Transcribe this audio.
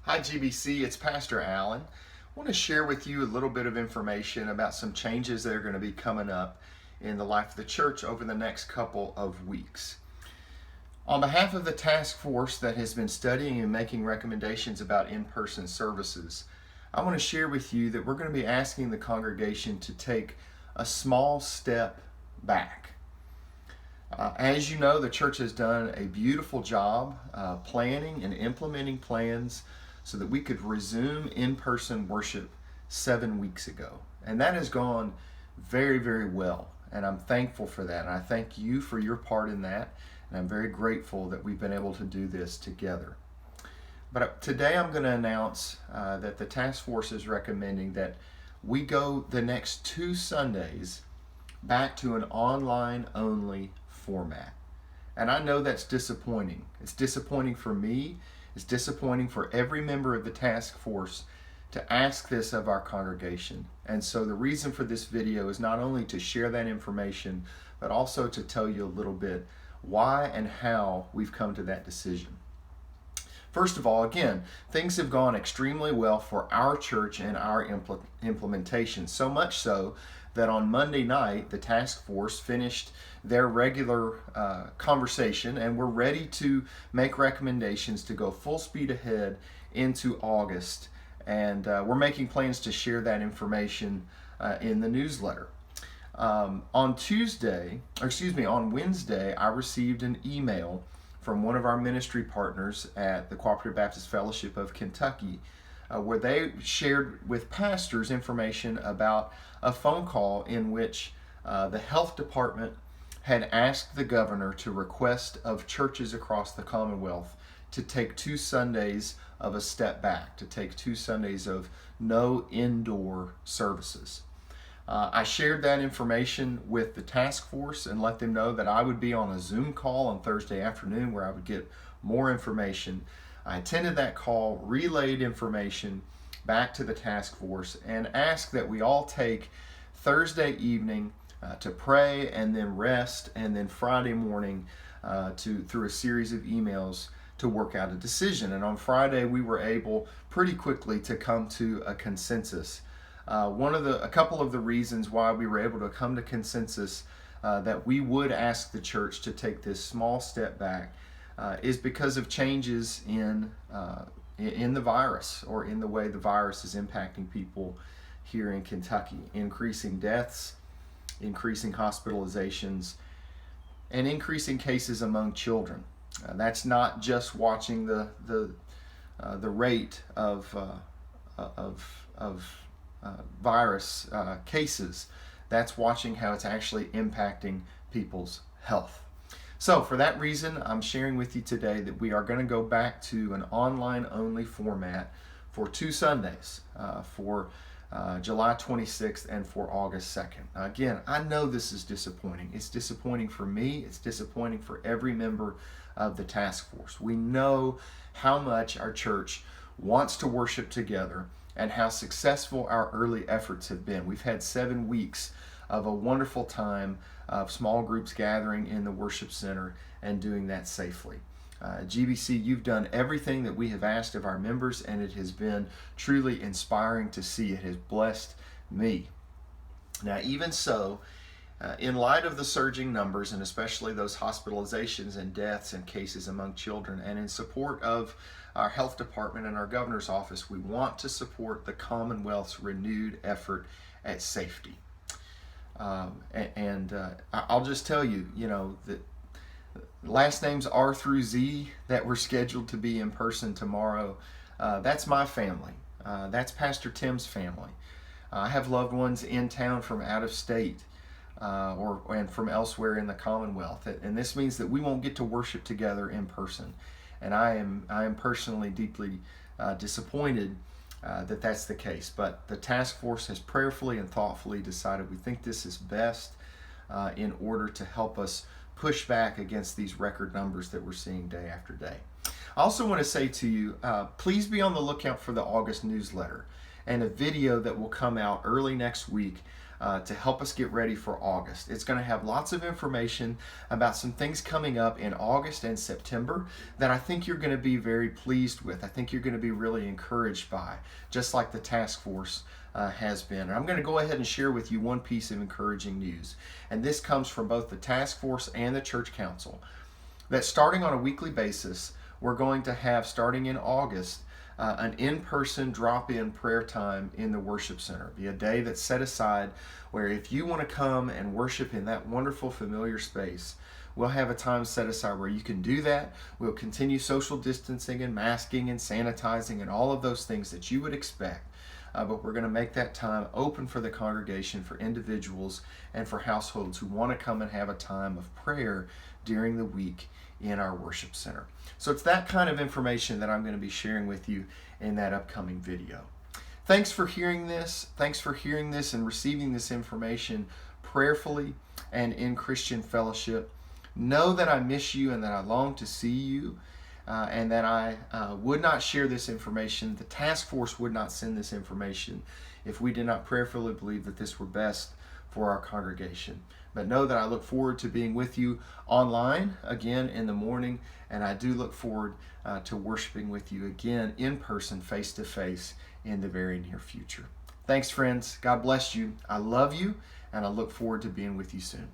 Hi GBC, it's Pastor Allen. I want to share with you a little bit of information about some changes that are going to be coming up in the life of the church over the next couple of weeks. On behalf of the task force that has been studying and making recommendations about in-person services, I want to share with you that we're going to be asking the congregation to take a small step back. As you know, the church has done a beautiful job planning and implementing plans so that we could resume in-person worship 7 weeks ago. And that has gone very, very well. And I'm thankful for that. And I thank you for your part in that. And I'm very grateful that we've been able to do this together. But today I'm going to announce that the task force is recommending that we go the next 2 Sundays back to an online only format. And I know that's disappointing. It's disappointing for me. It's disappointing for every member of the task force to ask this of our congregation. And so the reason for this video is not only to share that information, but also to tell you a little bit why and how we've come to that decision. First of all, again, things have gone extremely well for our church and our implementation, so much so that on Monday night, the task force finished their regular conversation and we're ready to make recommendations to go full speed ahead into August. And we're making plans to share that information in the newsletter. On Wednesday, I received an email from one of our ministry partners at the Cooperative Baptist Fellowship of Kentucky, where they shared with pastors information about a phone call in which the health department had asked the governor to request of churches across the Commonwealth to take 2 Sundays of a step back, to take 2 Sundays of no indoor services. I shared that information with the task force and let them know that I would be on a Zoom call on Thursday afternoon where I would get more information. I attended that call, relayed information back to the task force, and asked that we all take Thursday evening to pray and then rest, and then Friday morning through a series of emails to work out a decision. And on Friday we were able pretty quickly to come to a consensus. A couple of the reasons why we were able to come to consensus that we would ask the church to take this small step back is because of changes in the virus, or in the way the virus is impacting people here in Kentucky, increasing deaths, increasing hospitalizations, and increasing cases among children. That's not just watching the rate of virus cases. That's watching how it's actually impacting people's health. So for that reason, I'm sharing with you today that we are going to go back to an online only format for 2 Sundays, for July 26th and for August 2nd. Again, I know this is disappointing. It's disappointing for me. It's disappointing for every member of the task force. We know how much our church wants to worship together and how successful our early efforts have been. We've had 7 weeks of a wonderful time of small groups gathering in the worship center and doing that safely. GBC, you've done everything that we have asked of our members, and it has been truly inspiring to see. It has blessed me. Now, even so, in light of the surging numbers, and especially those hospitalizations and deaths and cases among children, and in support of our health department and our governor's office, we want to support the Commonwealth's renewed effort at safety. I'll just tell you, that last names R through Z that were scheduled to be in person tomorrow, that's my family. That's Pastor Tim's family. I have loved ones in town from out of state and from elsewhere in the Commonwealth. And this means that we won't get to worship together in person. And I am personally deeply disappointed that that's the case. But the task force has prayerfully and thoughtfully decided we think this is best in order to help us push back against these record numbers that we're seeing day after day. I also want to say to you, please be on the lookout for the August newsletter and a video that will come out early next week to help us get ready for August. It's going to have lots of information about some things coming up in August and September that I think you're going to be very pleased with. I think you're going to be really encouraged by, just like the task force has been. And I'm going to go ahead and share with you one piece of encouraging news. And this comes from both the task force and the church council, that starting on a weekly basis, we're going to have, starting in August, an in-person drop-in prayer time in the worship center. Be a day that's set aside where if you want to come and worship in that wonderful familiar space, we'll have a time set aside where you can do that. We'll continue social distancing and masking and sanitizing and all of those things that you would expect. But we're going to make that time open for the congregation, for individuals, and for households who want to come and have a time of prayer during the week in our worship center. So it's that kind of information that I'm going to be sharing with you in that upcoming video. Thanks for hearing this. Thanks for hearing this and receiving this information prayerfully and in Christian fellowship. Know that I miss you and that I long to see you. And that I would not share this information. The task force would not send this information if we did not prayerfully believe that this were best for our congregation. But know that I look forward to being with you online again in the morning, and I do look forward to worshiping with you again in person, face to face, in the very near future. Thanks, friends. God bless you. I love you, and I look forward to being with you soon.